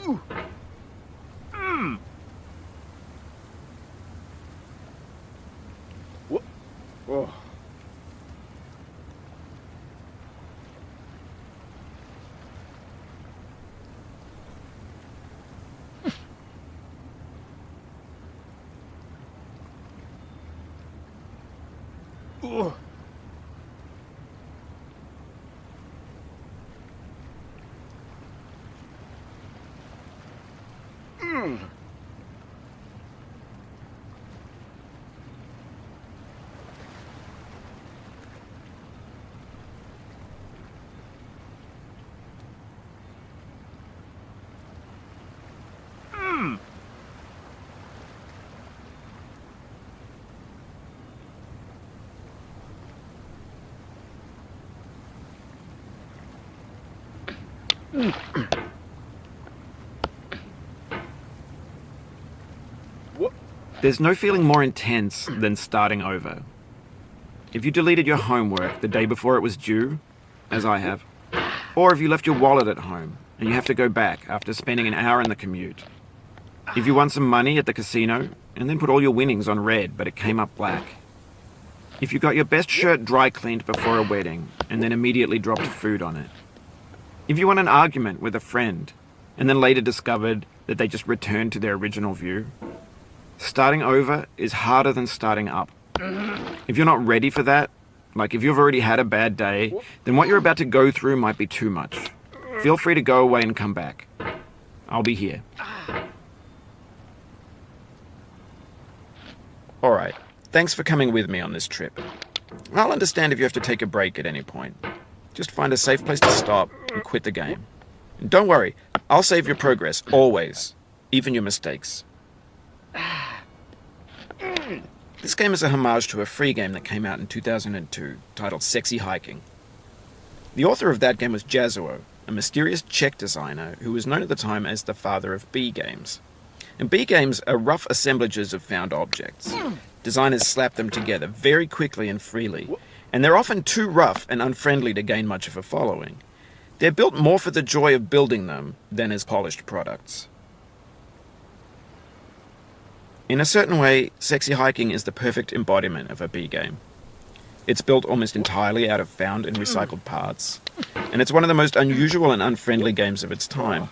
Oh. Oh. There's no feeling more intense than starting over. If you deleted your homework the day before it was due, as I have, or if you left your wallet at home and you have to go back after spending an hour in the commute. If you won some money at the casino and then put all your winnings on red but it came up black. If you got your best shirt dry cleaned before a wedding and then immediately dropped food on it. If you won an argument with a friend and then later discovered that they just returned to their original view. Starting over is harder than starting up. If you're not ready for that, like if you've already had a bad day, then what you're about to go through might be too much. Feel free to go away and come back. I'll be here. Alright, thanks for coming with me on this trip. I'll understand if you have to take a break at any point. Just find a safe place to stop and quit the game. And don't worry, I'll save your progress, always. Even your mistakes. This game is a homage to a free game that came out in 2002, titled Sexy Hiking. The author of that game was Jazuo, a mysterious Czech designer who was known at the time as the father of B games. And B games are rough assemblages of found objects. Designers slap them together very quickly and freely, and they're often too rough and unfriendly to gain much of a following. They're built more for the joy of building them than as polished products. In a certain way, Sexy Hiking is the perfect embodiment of a B game. It's built almost entirely out of found and recycled parts, and it's one of the most unusual and unfriendly games of its time.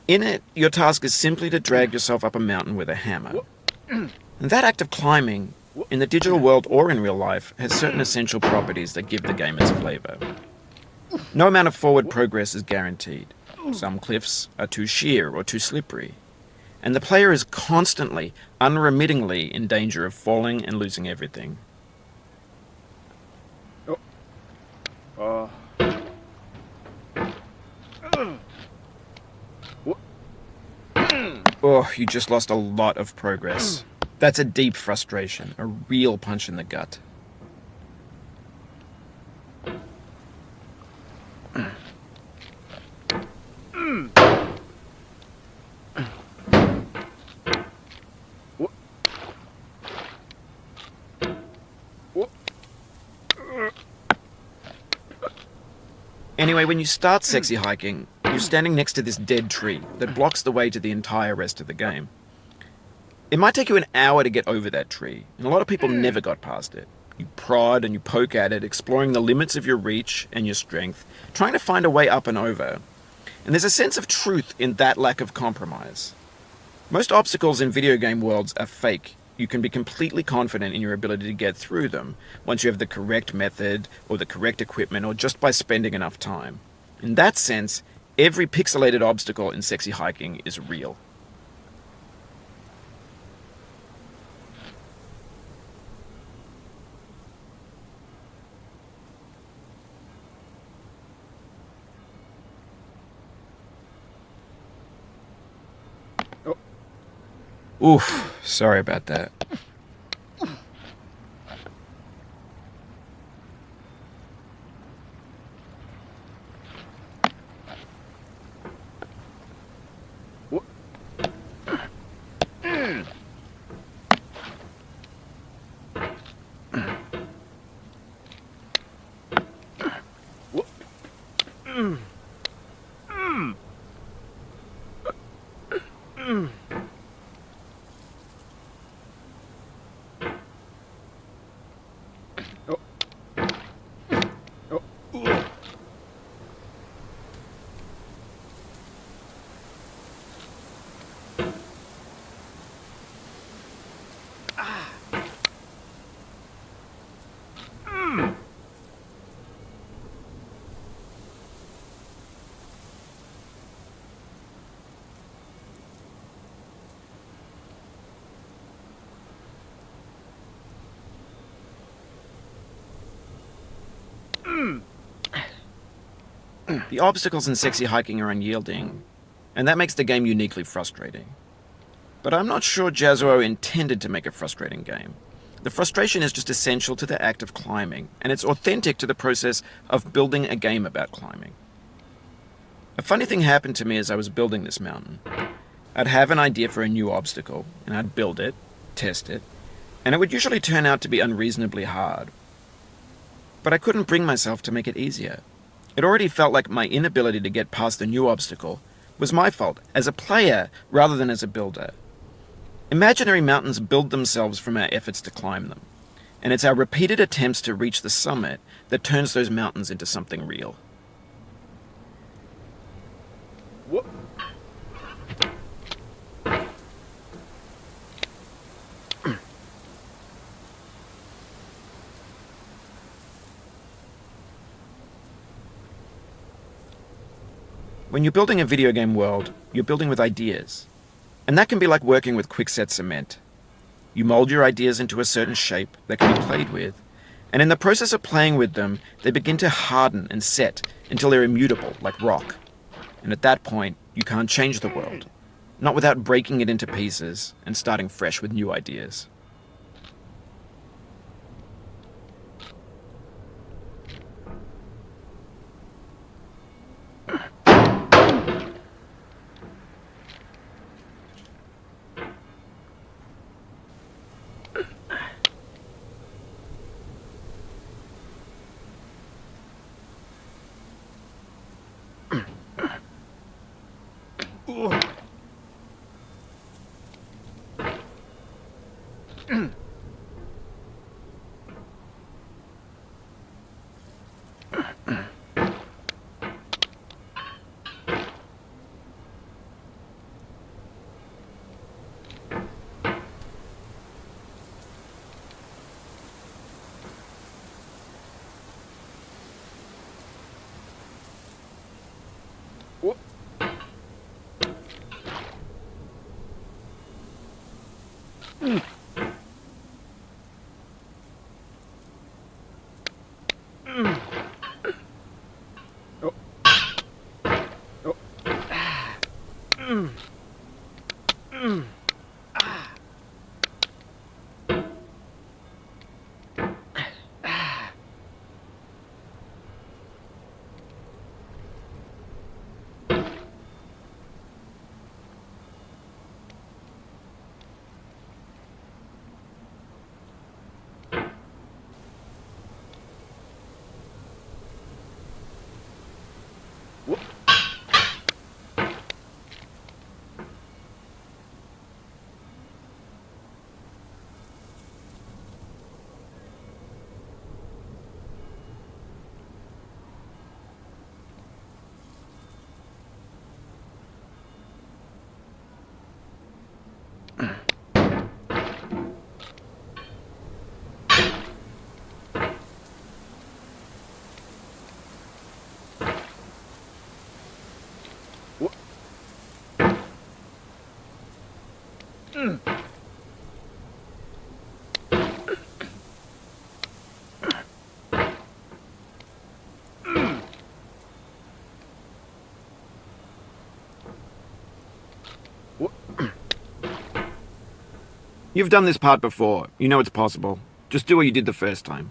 In it, your task is simply to drag yourself up a mountain with a hammer. And that act of climbing, in the digital world or in real life, has certain essential properties that give the game its flavor. No amount of forward progress is guaranteed. Some cliffs are too sheer or too slippery. And the player is constantly, unremittingly in danger of falling and losing everything. Oh, you just lost a lot of progress. That's a deep frustration, a real punch in the gut. Anyway, when you start Sexy Hiking, you're standing next to this dead tree that blocks the way to the entire rest of the game. It might take you an hour to get over that tree, and a lot of people never got past it. You prod and you poke at it, exploring the limits of your reach and your strength, trying to find a way up and over. And there's a sense of truth in that lack of compromise. Most obstacles in video game worlds are fake. You can be completely confident in your ability to get through them once you have the correct method or the correct equipment or just by spending enough time. In that sense, every pixelated obstacle in Sexy Hiking is real. Oof, sorry about that. The obstacles in Sexy Hiking are unyielding, and that makes the game uniquely frustrating. But I'm not sure Jazzuo intended to make a frustrating game. The frustration is just essential to the act of climbing, and it's authentic to the process of building a game about climbing. A funny thing happened to me as I was building this mountain. I'd have an idea for a new obstacle, and I'd build it, test it, and it would usually turn out to be unreasonably hard. But I couldn't bring myself to make it easier. It already felt like my inability to get past the new obstacle was my fault as a player rather than as a builder. Imaginary mountains build themselves from our efforts to climb them, and it's our repeated attempts to reach the summit that turns those mountains into something real. What? When you're building a video game world, you're building with ideas. And that can be like working with quickset cement. You mold your ideas into a certain shape that can be played with, and in the process of playing with them, they begin to harden and set until they're immutable, like rock. And at that point, you can't change the world, not without breaking it into pieces and starting fresh with new ideas. You've done this part before. You know it's possible. Just do what you did the first time.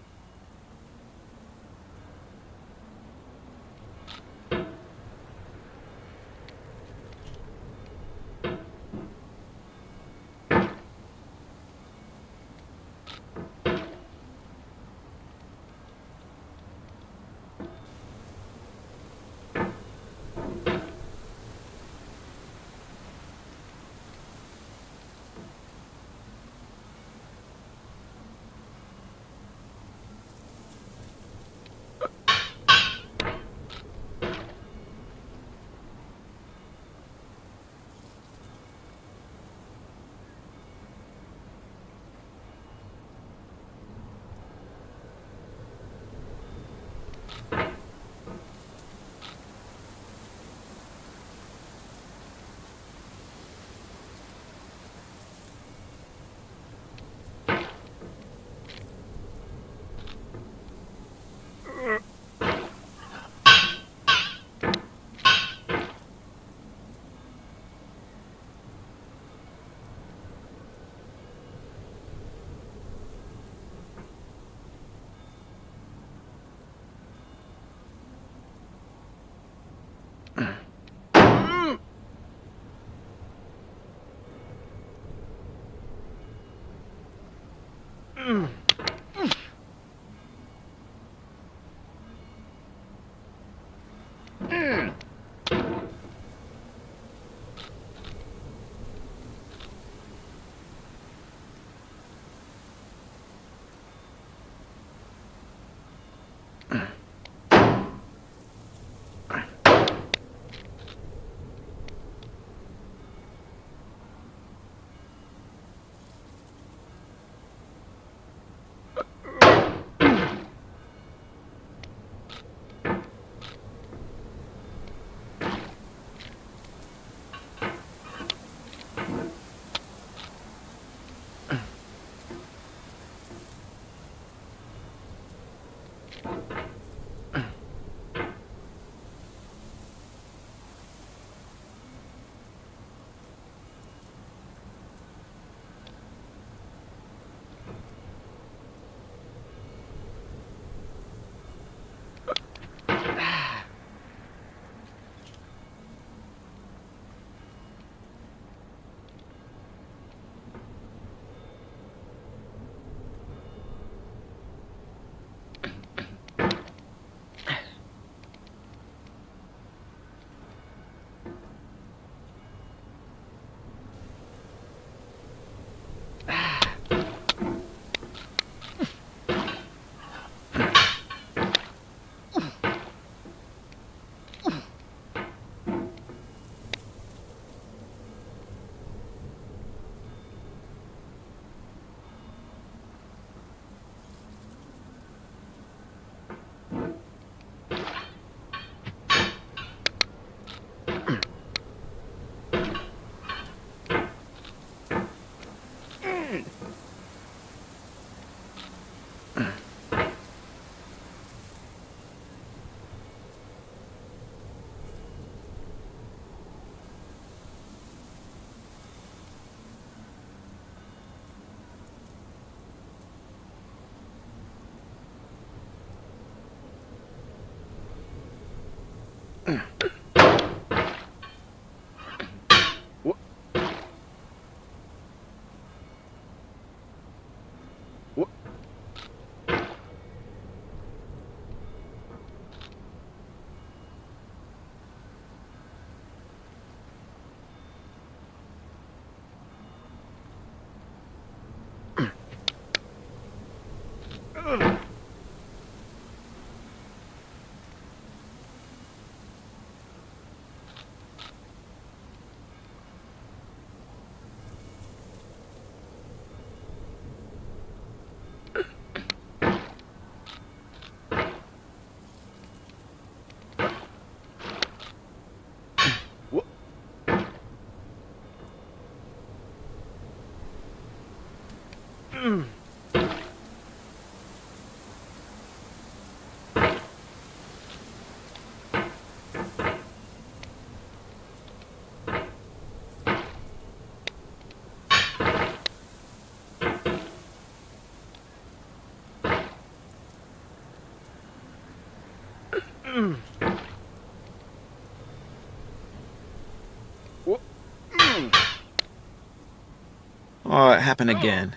Oh, it happened again.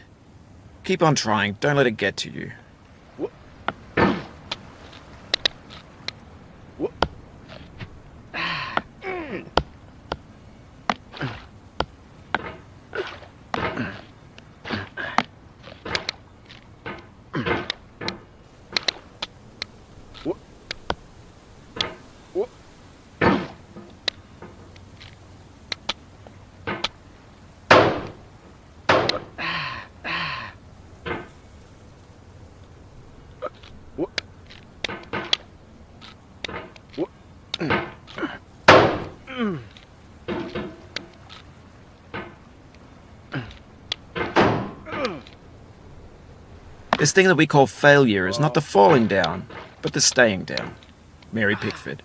Keep on trying. Don't let it get to you. This thing that we call failure is not the falling down, but the staying down. Mary Pickford.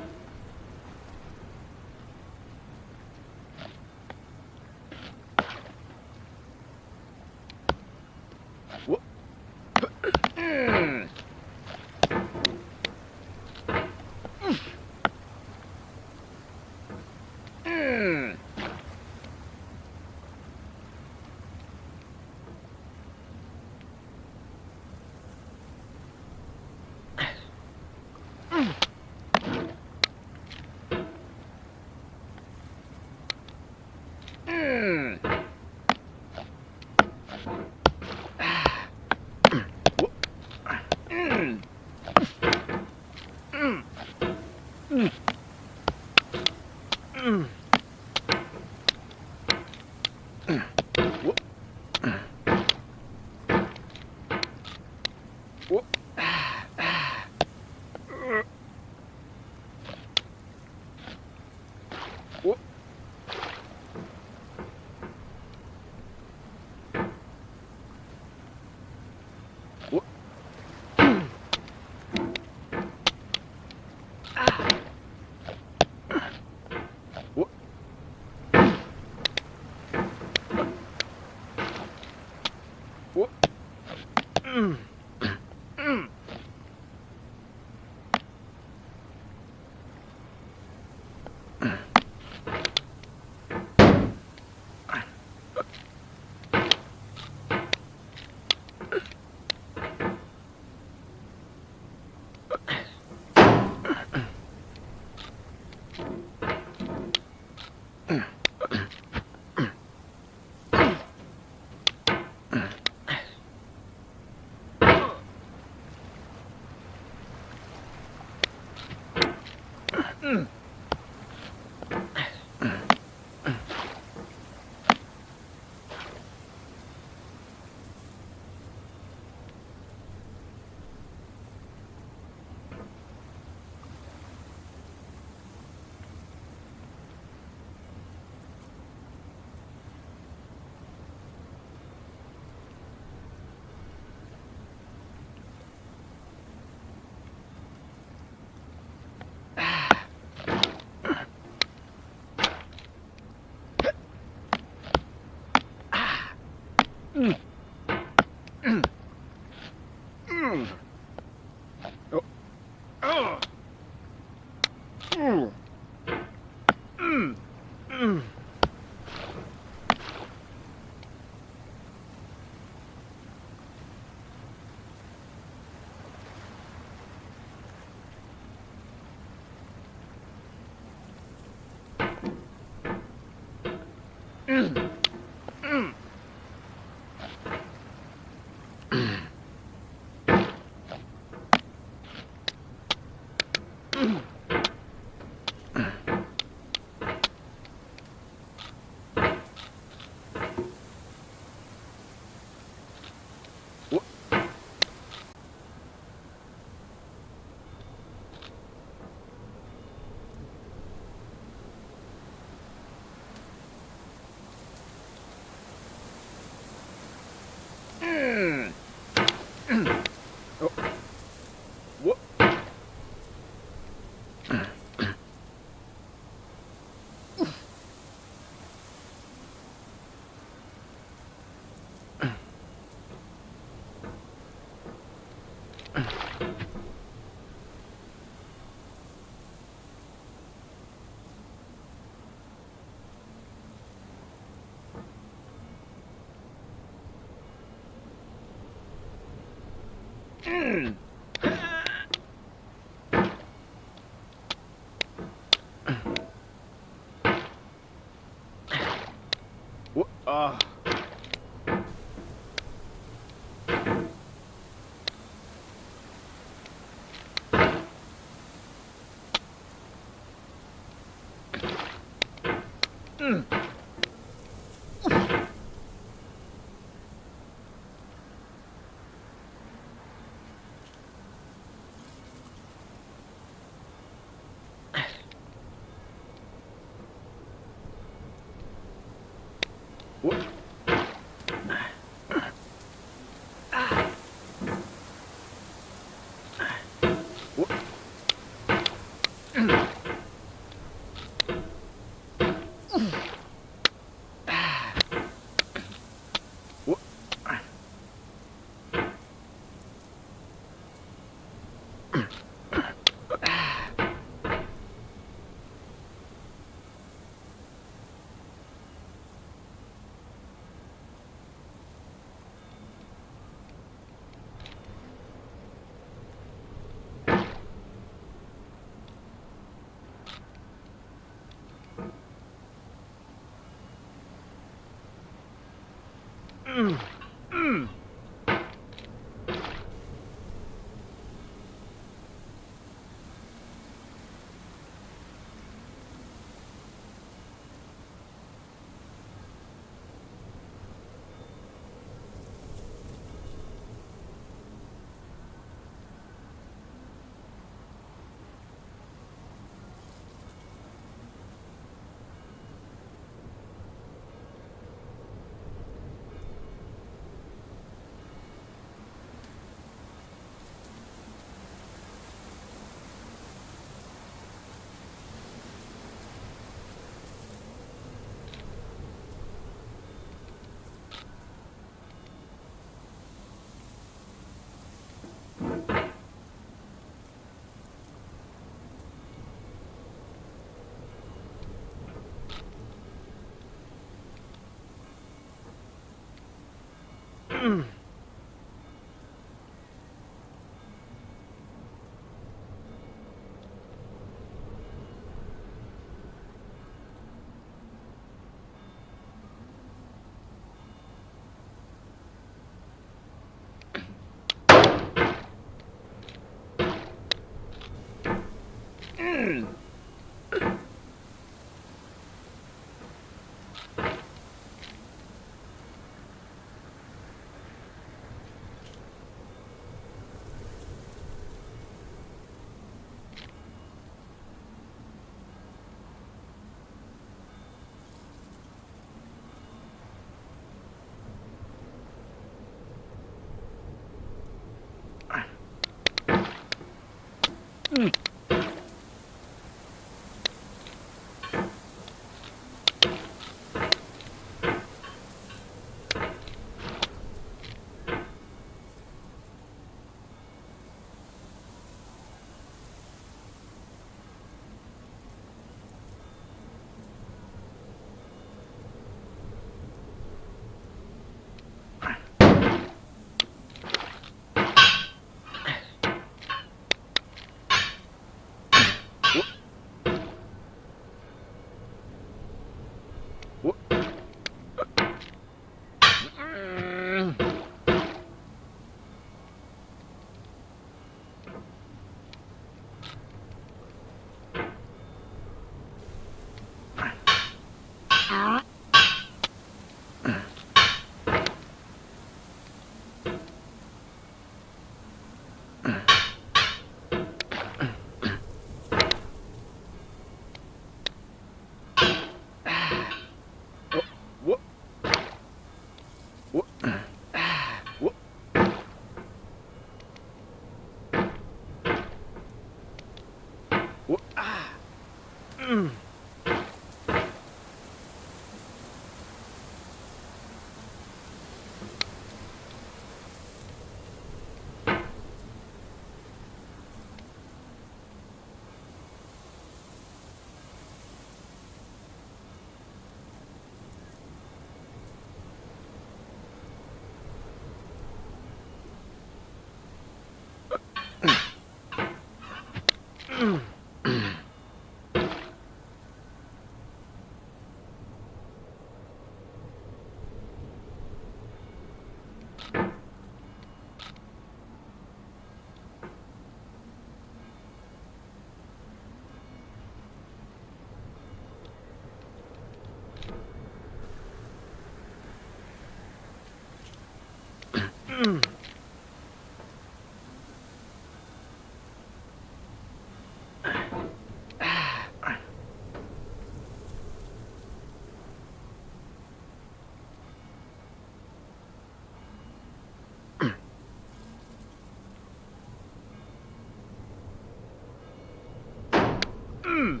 Mm.